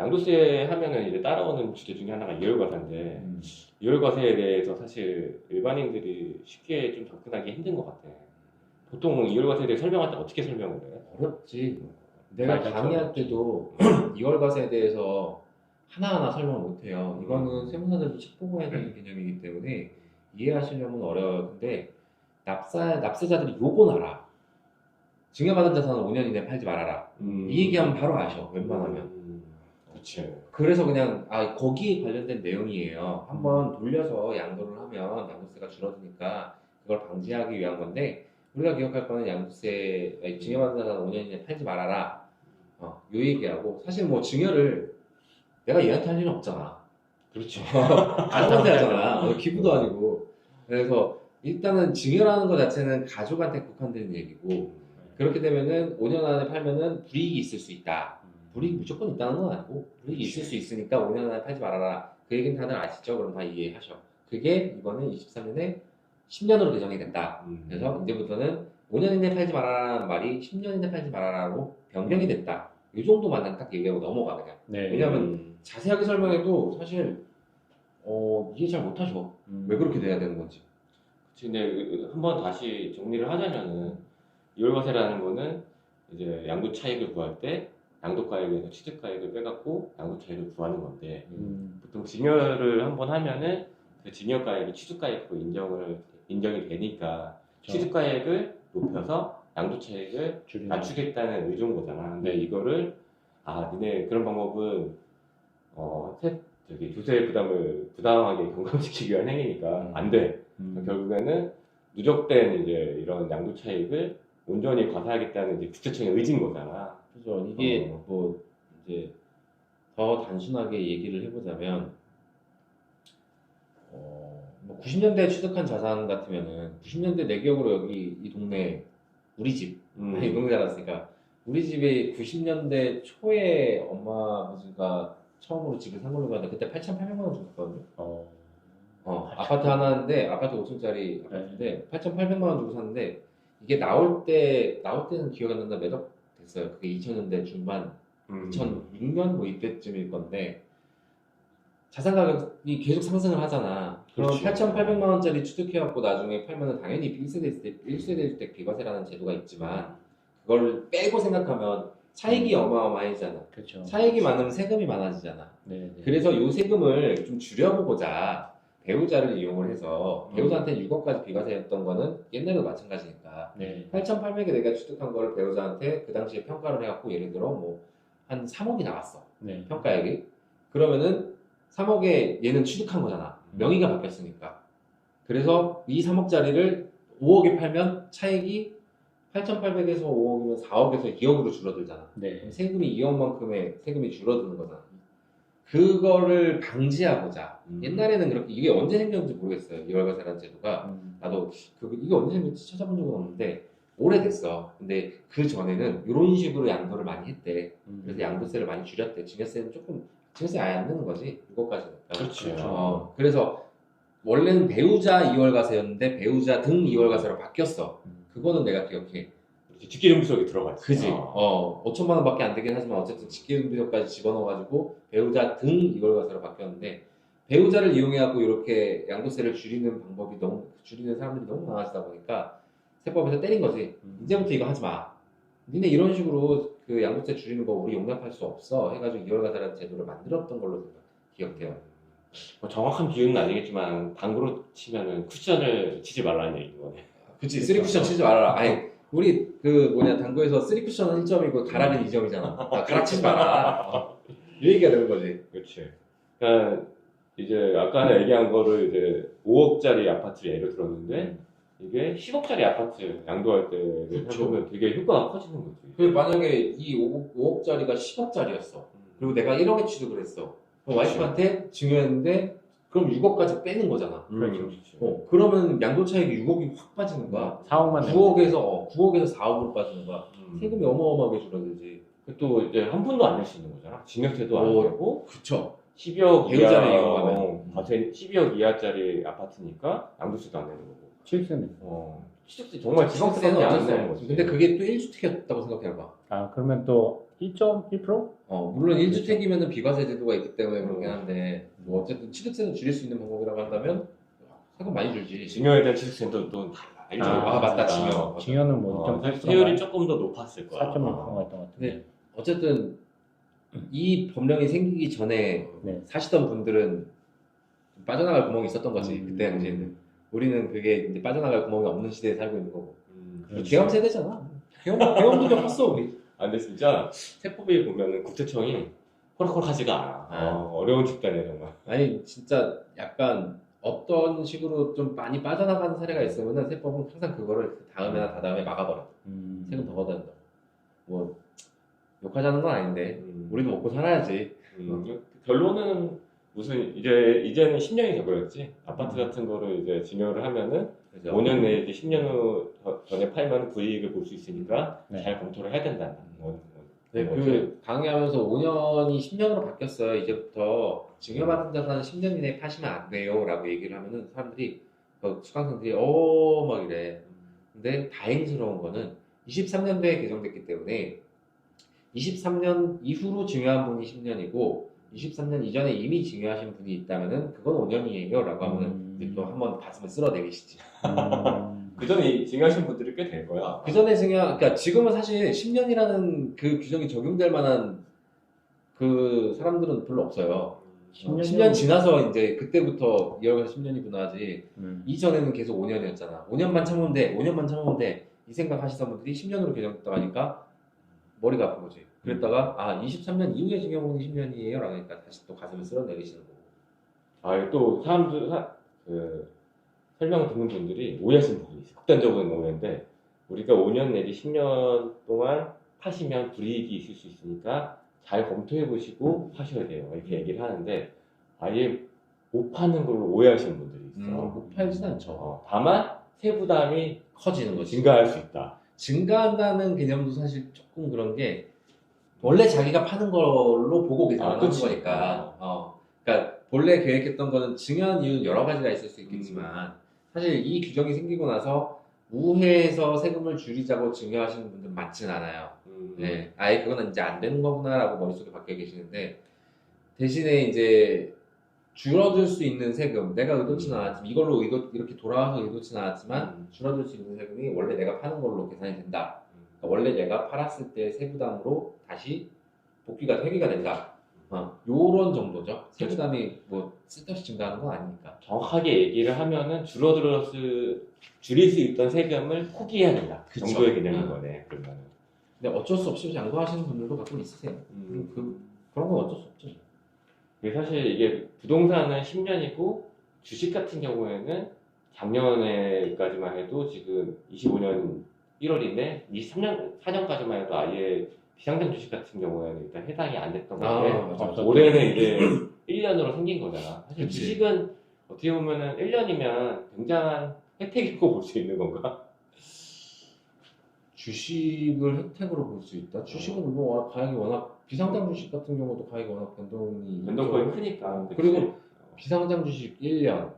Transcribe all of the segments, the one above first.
양도세 하면은 이제 따라오는 주제 중에 하나가 이월과세인데 이월과세에 대해서 사실 일반인들이 쉽게 좀 접근하기 힘든 것 같아. 보통 이월과세에 대해 설명할 때 어떻게 설명을 해? 어렵지. 내가 말도 강의할 때도 이월과세에 대해서 하나하나 설명을 못해요. 이거는 세무사들도 책 보고 해야 되는 개념이기 때문에 이해하시려면 어려워요. 근데 납세자들이 요건 알아. 증여받은 자산은 5년 이내에 팔지 말아라. 이 얘기하면 바로 아셔. 웬만하면. 그치. 그래서 그냥 거기에 관련된 내용이에요. 한번 돌려서 양도를 하면 양도세가 줄어드니까 그걸 방지하기 위한 건데 우리가 기억할 거는 증여받은 자산 5년 이내에 팔지 말아라. 요 얘기하고 사실 뭐 증여를 내가 얘한테 할 일은 없잖아. 그렇지. 가족한테 하잖아. 기부도 아니고. 그래서 일단은 증여라는 것 자체는 가족한테 국한되는 얘기고 그렇게 되면은 5년 안에 팔면은 불이익이 있을 수 있다. 불이익이 무조건 있다는 건 아니고 불이익이 있을 수 있으니까 5년 안에 팔지 말아라. 그 얘기는 다들 아시죠? 그럼 다 이해하셔. 그게 이번에 23년에 10년으로 개정이 됐다. 그래서 이제부터는 5년 이내 팔지 말아라는 말이 10년 이내 팔지 말아라로 변경이 됐다. 이 정도만 딱 얘기하고 넘어가 그냥. 네. 왜냐하면 자세하게 설명해도 사실 이해 잘 못하죠. 왜 그렇게 돼야 되는 건지. 근데 한번 다시 정리를 하자면은 이월과세라는 거는 이제 양도 차익을 구할 때 양도가액에서 취득가액을 빼갖고 양도 차익을 구하는 건데 보통 증여를 한번 하면은 그 증여가액이 취득가액으로 인정이 되니까 취득가액을 높여서 양도 차익을 낮추겠다는 의존 거잖아. 근데 이거를 니네 그런 방법은 조세 부담을 부당하게 경감시키기 위한 행위니까 안 돼. 결국에는 누적된 이제 이런 양도 차익을 온전히 과세하겠다는 이제 국세청의 의지인 거잖아. 그죠. 이게 뭐 이제 더 단순하게 얘기를 해보자면 뭐 90년대에 취득한 자산 같으면은 90년대 내 기억으로 여기 이 동네 우리 집 이 동네 살았으니까 우리 집이 90년대 초에 엄마 아버지가 처음으로 집을 산 걸로 가는데 그때 8,800만 원 줬거든요. 아파트 하나인데 아파트 5층짜리 아파트인데 8,800만 원 주고 샀는데 이게 나올 때는 기억이 안 난다 매덕 됐어요. 그게 2000년대 중반 2006년 뭐 이때쯤일 건데 자산 가격이 계속 상승을 하잖아. 그럼 8,800만 원짜리 취득해갖고 나중에 팔면은 당연히 1세대 주택 비과세라는 제도가 있지만 그걸 빼고 생각하면 차익이 어마어마해지잖아. 그렇죠. 차익이 많으면 세금이 많아지잖아. 네. 그래서 이 세금을 좀 줄여보고자 배우자를 이용을 해서 배우자한테 6억까지 비과세였던 거는 옛날에도 마찬가지니까 8,800에 내가 취득한 거를 배우자한테 그 당시에 평가를 해갖고 예를 들어 뭐 한 3억이 나왔어. 평가액이. 그러면은 3억에 얘는 취득한 거잖아. 명의가 바뀌었으니까. 그래서 이 3억짜리를 5억에 팔면 차익이 8,800에서 5억이면 4억에서 2억으로 줄어들잖아. 그럼 세금이 2억만큼의 세금이 줄어드는 거잖아. 그거를 방지하고자 옛날에는 그렇게 이게 언제 생겼는지 모르겠어요. 이월과세라는 제도가 나도 이게 언제 생겼는지 찾아본 적은 없는데 오래됐어. 근데 그 전에는 이런 식으로 양도를 많이 했대. 그래서 양도세를 많이 줄였대. 증여세 아예 안 내는 거지. 6억까지니까. 그렇죠. 그래서 원래는 배우자 이월과세였는데 배우자 등 이월과세로 바뀌었어. 그거는 내가 기억해. 직계등비속에 들어가 있어. 그지. 5천만 원밖에 안 되긴 하지만 어쨌든 직계등비속까지 집어넣어가지고 배우자 등 이월과세로 바뀌었는데 배우자를 이용해갖고 이렇게 양도세를 줄이는 줄이는 사람들이 너무 많아지다 보니까 세법에서 때린 거지. 이제부터 이거 하지 마. 니네 이런 식으로 그 양도세 줄이는 거 우리 용납할 수 없어. 해가지고 이월과세라는 제도를 만들었던 걸로 기억돼요. 정확한 비율은 아니겠지만 당구로 치면은 쿠션을 치지 말라는 얘기인 거네. 그치. 3쿠션 치지 말아라. 우리 당구에서 3쿠션은 1점이고 가락은 2점이잖아. 가락 치지 마라. 이 얘기가 되는 거지. 그렇지. 그러니까 이제 아까 얘기한 거를 이제 5억짜리 아파트 예를 들었는데 이게 10억짜리 아파트 양도할 때 보면 되게 효과가 커지는 거지. 만약에 이 5억짜리가 10억짜리였어. 그리고 내가 1억에 취득을 했어. 그럼 와이프한테 증여했는데 그럼 6억까지 빼는 거잖아. 그러면 양도 차익이 6억이 확 빠지는 거야. 4억만 9억에서 4억으로 빠지는 거야. 세금이 어마어마하게 줄어들지. 또 이제 한 푼도 안 낼 수 있는 거잖아. 증여세도 안 되고. 그쵸. 12억 배우자를 이용하면 12억 이하짜리 아파트니까 양도세도 안 내는 거고. 취득세는. 취득세 정말 지방세는 안 내는 거지. 근데 그게 또 1주택이었다고 생각해봐. 그러면 또 1.1%? 물론 1주택이면은 비과세 제도가 있기 때문에 그렇긴 한데, 뭐 어쨌든 취득세는 줄일 수 있는 방법이라고 한다면, 세금 많이 줄지. 증여에 대한 취득세도 또 알죠. 맞다, 증여. 증여는 뭐 2.8%가 세율이 조금 더 높았을 거야. 4.1%가 있던 것 같은데. 근데 어쨌든 이 법령이 생기기 전에 네. 사시던 분들은 좀 빠져나갈 구멍이 있었던 거지. 그때 음. 당시에는. 우리는 그게 이제 빠져나갈 구멍이 없는 시대에 살고 있는 거고. 그렇지. 계엄 세대잖아. 계엄도 겪었어 우리. 근데 진짜 세법에 보면은 국세청이 호락호락하지가 않아. 어려운 집단이야 정말. 아니 진짜 약간 어떤 식으로 좀 많이 빠져나가는 사례가 있으면은 세법은 항상 그거를 그 다음에나 다다음에 막아버려. 세금 더 걷어낸다. 뭐 욕하자는 건 아닌데 우리도 먹고 살아야지. 결론은 무슨 이제는 10년이 돼버렸지. 아파트 같은 거를 이제 증여를 하면은 그죠? 5년 내에 이제 10년 후 전에 팔면 불이익을 볼 수 있으니까 네. 잘 검토를 해야 된다. 네, 그 강의하면서 5년이 10년으로 바뀌었어요. 이제부터 증여받은 자산은 10년 이내에 파시면 안 돼요라고 얘기를 하면은 사람들이 수강생들이 막 이래. 근데 다행스러운 거는 23년도에 개정됐기 때문에 23년 이후로 증여한 분이 10년이고 23년 이전에 이미 증여하신 분이 있다면은 그건 5년이에요라고 하면은 이제 또 한번 가슴을 쓸어내리시지. 그 전에 증여하신 분들이 꽤 될 거야. 그 전에 그러니까 지금은 사실 10년이라는 그 규정이 적용될 만한 그 사람들은 별로 없어요. 10년 지나서 이제 그때부터 이어가서 10년이구나 하지. 이전에는 계속 5년이었잖아. 5년만 참으면 돼. 5년만 참으면 돼. 이 생각 하시던 분들이 10년으로 개정됐다고 하니까 머리가 아픈 거지. 그랬다가 23년 이후에 증여분이 10년이에요. 라니까 다시 또 가슴을 쓸어내리시는 거고. 또 사람들 설명을 듣는 분들이 오해하시는 부분이 있어요. 극단적으로는 오해인데 우리가 5년 내지 10년 동안 파시면 불이익이 있을 수 있으니까 잘 검토해 보시고 파셔야 돼요. 이렇게 얘기를 하는데 아예 못 파는 걸로 오해하시는 분들이 있어. 못 팔진 않죠. 다만 세부담이 커지는 거지. 증가할 수 있다. 증가한다는 개념도 사실 조금 그런 게 원래 자기가 파는 걸로 보고 계산하는 거니까. 그러니까 본래 계획했던 거는 증여한 이유는 여러 가지가 있을 수 있겠지만 사실 이 규정이 생기고 나서 우회해서 세금을 줄이자고 증여하시는 분들 많진 않아요. 네, 아예 그건 이제 안 되는 거구나라고 머릿속에 박혀 계시는데 대신에 이제 줄어들 수 있는 세금, 내가 의도치는 않았지만 이걸로 이렇게 돌아와서 의도치는 않았지만 줄어들 수 있는 세금이 원래 내가 파는 걸로 계산이 된다. 그러니까 원래 내가 팔았을 때 세부담으로 다시 복귀가 회귀가 된다. 요런 정도죠. 세부담이 뭐 쓸데없이 증가하는 건 아니니까. 정확하게 얘기를 하면은 줄일 수 있던 세금을 포기해야 된다. 그 정도의 개념인 거네. 그러면은. 근데 어쩔 수 없이 양도하시는 분들도 가끔 있으세요. 그런 건 어쩔 수 없죠. 사실 이게 부동산은 10년이고 주식 같은 경우에는 작년에까지만 해도 지금 25년 1월인데 23년 4년까지만 해도 아예 비상장 주식 같은 경우에는 일단 해당이 안 됐던 건데 올해는 이제 1년으로 생긴 거잖아. 사실 그치. 주식은 어떻게 보면은 1년이면 굉장한 혜택이고 볼 수 있는 건가? 주식을 혜택으로 볼 수 있다. 주식은 뭐 가액이 워낙 비상장 주식 같은 경우도 가액이 워낙 변동폭이 크니까. 그리고 비상장 주식 1년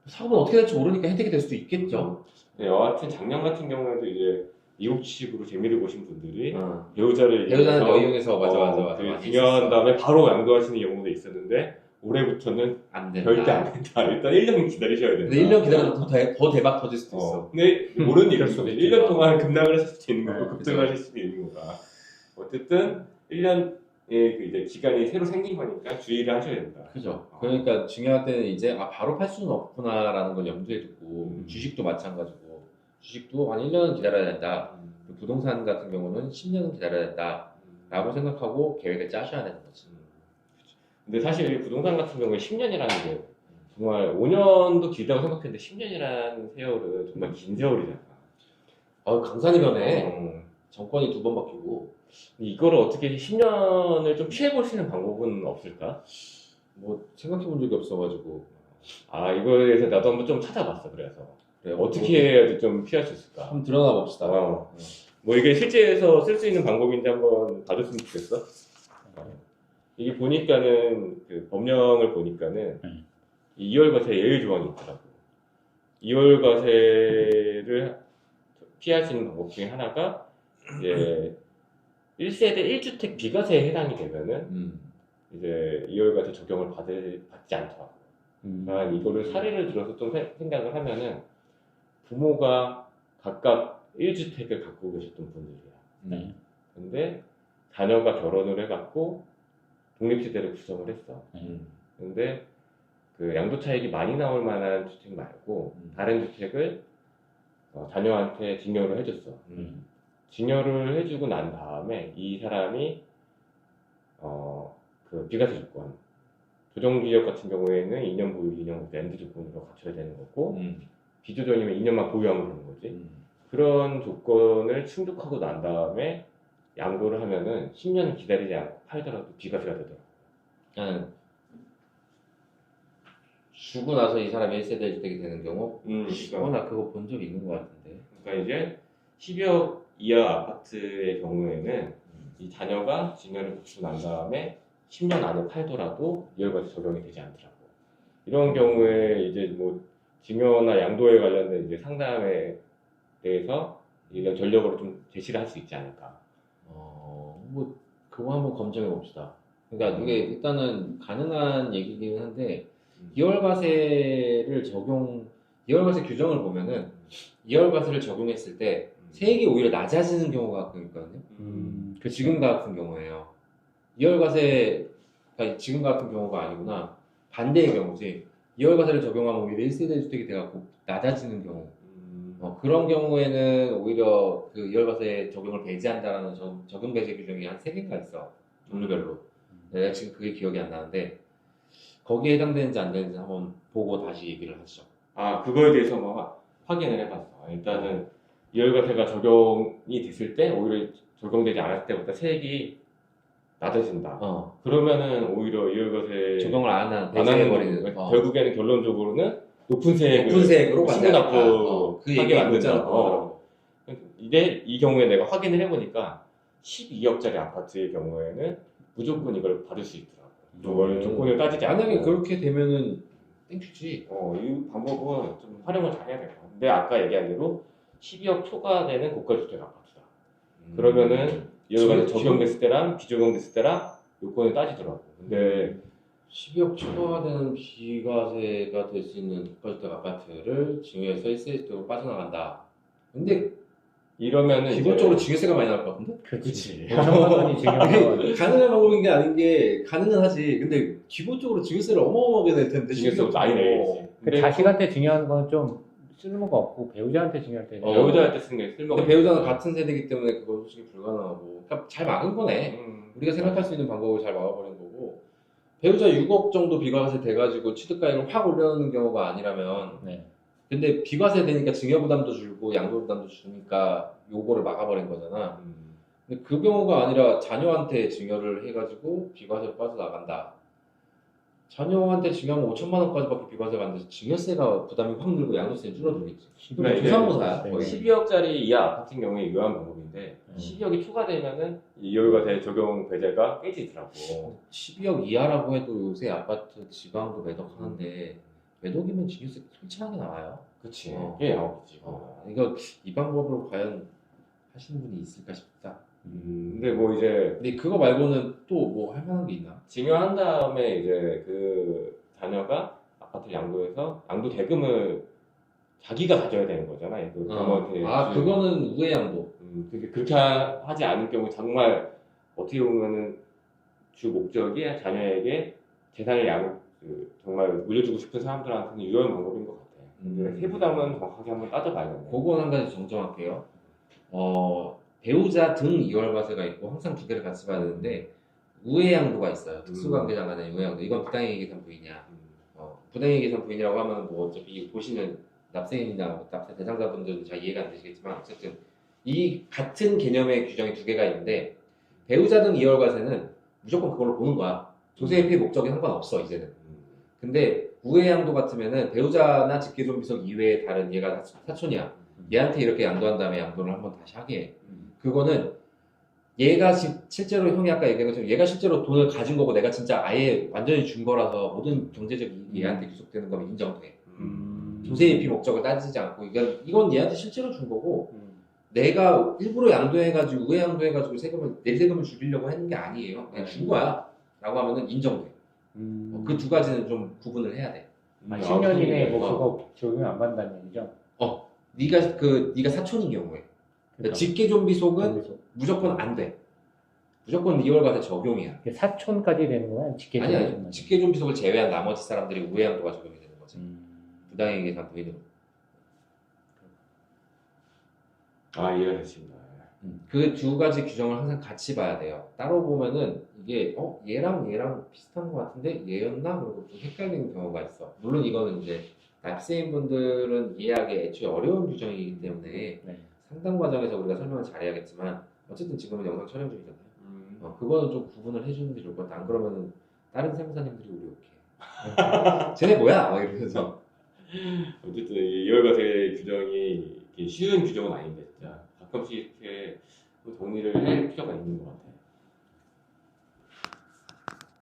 사업은 어떻게 될지 모르니까 혜택이 될 수도 있겠죠. 네, 여하튼 작년 같은 경우에도 이제 미국 주식으로 재미를 보신 분들이 배우자를 이용해서 맞아. 증여한 다음에 바로 양도하시는 경우도 있었는데 올해부터는 안 된다. 절대 안 된다. 일단 1년 기다리셔야 된다. 근데 1년 기다려도 더 대박 터질 수도 있어. 근데 모르는 그럴 일이죠. 수도 1년 동안 급락을 하실 수도 있는 거고 네, 급등하실 수도 있는 거다. 어쨌든 1년의 그 이제 기간이 새로 생긴 거니까 주의를 하셔야 된다. 그죠. 그러니까 중요할 때는 이제 바로 팔 수는 없구나라는 걸 염두에 두고 주식도 마찬가지고 주식도 한 1년은 기다려야 된다. 부동산 같은 경우는 10년은 기다려야 된다. 라고 생각하고 계획을 짜셔야 되는 거지. 근데 사실 부동산 같은 경우에 10년이라는 게 정말 5년도 길다고 생각했는데 10년이라는 세월은 정말 긴 세월이잖아. 강산이 변해. 정권이 2번 바뀌고. 이거를 어떻게 10년을 좀 피해볼 수 있는 방법은 없을까? 뭐 생각해 본 적이 없어가지고. 이거에 대해서 나도 한번 좀 찾아봤어. 그래서 그래, 어떻게 해야지 좀 피할 수 있을까? 한번 드러나 봅시다. 뭐 이게 실제에서 쓸 수 있는 방법인지 한번 봐줬으면 좋겠어. 이게 보니까는 그 법령을 보니까는 이월과세 예외 조항이 있더라고. 이월과세를 피할 수 있는 방법 중에 하나가 이제 1세대 1주택 비과세에 해당이 되면은 이제 이월과세 적용을 받지 않더라고요. 그러니까 이거를 사례를 들어서 좀 생각을 하면은 부모가 각각 1주택을 갖고 계셨던 분들이야. 네. 근데 자녀가 결혼을 해갖고 독립세대를 구성을 했어. 근데 그 양도차익이 많이 나올 만한 주택 말고 다른 주택을 자녀한테 증여를 해줬어. 증여를 해주고 난 다음에 이 사람이 그 비과세 조건 조정지역 같은 경우에는 2년 보유, 2년 렌트 조건으로 갖춰야 되는 거고 비조정이면 2년만 보유하면 되는 거지. 그런 조건을 충족하고 난 다음에 양도를 하면은 10년 기다리지 않고 팔더라도 비과세가 되더라고. 주고 나서 이 사람이 1세대 주택이 되는 경우? 그러니까. 나 그거 본 적 있는 것 같은데. 그러니까 이제 10억 이하 아파트의 경우에는 이 자녀가 증여를 붙이고 난 다음에 10년 안에 팔더라도 이월과세 적용이 되지 않더라고. 이런 경우에 이제 뭐 증여나 양도에 관련된 이제 상담에 대해서 이런 전력으로 좀 제시를 할 수 있지 않을까. 뭐 그거 한번 검증해 봅시다. 그러니까 이게 일단은 가능한 얘기긴 한데 이월과세 규정을 보면은 이월과세를 적용했을 때 세액이 오히려 낮아지는 경우가 가끔 있거든요. 지금 같은 경우에요. 이월과세가 지금 같은 경우가 아니구나. 반대의 경우지. 이월과세를 적용하면 오히려 1세대 주택이 돼갖고 낮아지는 경우. 그런 경우에는 오히려 그 이월과세 적용을 배제한다라는 적용 배제 규정이 한 3개가 있어. 종류별로. 내가 지금 그게 기억이 안 나는데 거기에 해당되는지 안 되는지 한번 보고 다시 얘기를 하시죠. 그거에 대해서 뭐 확인을 해봤어. 일단은 이월과세가 적용이 됐을 때 오히려 적용되지 않았을 때보다 세액이 낮아진다. 그러면은 오히려 이월과세 적용을 안 하는 해버리는. 결국에는 결론적으로는 높은 세액으로 신고납부하게 만든다고. 이제 이 경우에 내가 확인을 해보니까 12억짜리 아파트의 경우에는 무조건 이걸 받을 수 있더라고. 이걸 조건을 따지지 않고. 만약에 그렇게 되면은 땡큐지. 이 방법은 좀 활용을 잘 해야 될 것 같아. 근데 아까 얘기한 대로 12억 초과되는 고가주택 아파트다. 그러면은 이월과세 적용됐을 때랑 비적용됐을 때랑 요건을 따지더라고. 근데 12억 초과되는 비과세가 될 수 있는 고가주택 아파트를 증여해서 1세대 주택으로 빠져나간다. 근데 이러면은 기본적으로 증여세가 많이 나올 것 같은데? 그렇지. 5천만 원이 지금 가능한 방법인 게 아닌 게 가능은 하지. 근데 기본적으로 증여세를 어마어마하게 낼 텐데. 증여세 많이 내야지. 그 자식한테 증여하는 건 좀 쓸모가 없고 배우자한테 증여할 때 배우자한테 쓰는 게 쓸모가 근데 배우자는 같은 세대이기 때문에 그거 솔직히 불가능하고. 그러니까 잘 막은 거네. 우리가 생각할 수 있는 방법을 잘 막아버린 거고. 배우자 6억 정도 비과세 돼가지고 취득가액을 확 올려놓는 경우가 아니라면 네. 근데 비과세 되니까 증여부담도 줄고 양도부담도 주니까 요거를 막아버린 거잖아. 근데 그 경우가 아니라 자녀한테 증여를 해가지고 비과세로 빠져나간다. 자녀한테 증여하면 5천만 원까지밖에 비과세가 안 돼서 증여세가 부담이 확 늘고 양도세는 줄어들겠지. 그러니까 이제 조상모사야 네. 거의. 12억짜리 이하 아파트인 경우에 유효한 방법인데 12억이 초과되면은 이월과세 적용 배제가 깨지더라고. 12억 이하라고 해도 요새 아파트 지방도 매덕하는데 매덕이면 증여세 솔직하게 나와요. 그치. 어. 꽤 나오겠지. 이거 이 방법으로 과연 하시는 분이 있을까 싶다. 근데 뭐 이제 근데 그거 말고는 또 뭐 할 만한 게 있나? 증여한 다음에 이제 그 자녀가 아파트 양도해서 양도 대금을 자기가 가져야 되는 거잖아. 그 부모한테. 그거는 우회 양도. 그렇게 하지 않을 경우 정말 어떻게 보면은 주 목적이 자녀에게 재산을 정말 물려주고 싶은 사람들한테는 유효한 방법인 것 같아. 근데 세부담은 정확하게 한번 따져봐야겠네. 그건 한 가지 정정할게요. 배우자 등 이월과세가 있고 항상 두 개를 같이 봐야 되는데 우회 양도가 있어요. 특수관계자 간의 우회 양도. 이건 부당이익 계산 부인이야. 부당이익 계산 부인이라고 하면 뭐 어차피 보시는 납세인이나 납세 대상자분들은 잘 이해가 안 되시겠지만 어쨌든 이 같은 개념의 규정이 두 개가 있는데 배우자 등 이월과세는 무조건 그걸로 보는 거야. 조세 피해 목적이 상관없어 이제는. 근데 우회 양도 같으면은 배우자나 직계존 비속 이외에 다른 얘가 사촌이야. 얘한테 이렇게 양도한 다음에 양도를 한번 다시 하게 해. 그거는 얘가 실제로 형이 아까 얘기한 것처럼 얘가 실제로 돈을 가진 거고 내가 진짜 아예 완전히 준 거라서 모든 경제적 이익이 얘한테 귀속되는 거면 인정돼. 조세의 피 목적을 따지지 않고 이건 얘한테 실제로 준 거고 내가 일부러 양도해가지고 우회 양도해가지고 세금을 줄이려고 하는 게 아니에요. 그냥 준 거야. 라고 하면은 인정돼. 그 두 가지는 좀 구분을 해야 돼. 10년 이내에 뭐 어. 그거 적용 안 받는다는 얘기죠. 네가 사촌인 경우에 직계 좀비 속은 그래서 무조건 안 돼. 무조건 2월 과세 적용이야. 이게 사촌까지 되는 거야? 직계 아니야. 직계 좀비 속을 제외한 나머지 사람들이 우회 양도가 적용이 되는 거지. 부당이익 계산 부인으로. 이해가 됐습니다. 그 두 가지 규정을 항상 같이 봐야 돼요. 따로 보면은 이게 얘랑 비슷한 것 같은데 얘였나? 그리고 좀 헷갈리는 경우가 있어. 물론 이거는 이제 납세인 분들은 이해하기 애초에 어려운 규정이기 때문에 네. 상담 과정에서 우리가 설명을 잘해야겠지만 어쨌든 지금은 영상 촬영 중이잖아요. 그거는 좀 구분을 해주는 게 좋을 것 같아. 안 그러면은 다른 세무사님들이 우리 욕해. 쟤네 뭐야? 막 이러면서. 어쨌든 이 2월 과세 규정이 이렇게 쉬운 규정은 아닌데 진짜 가끔씩 이렇게 정리를 할 필요가 있는 것 같아요.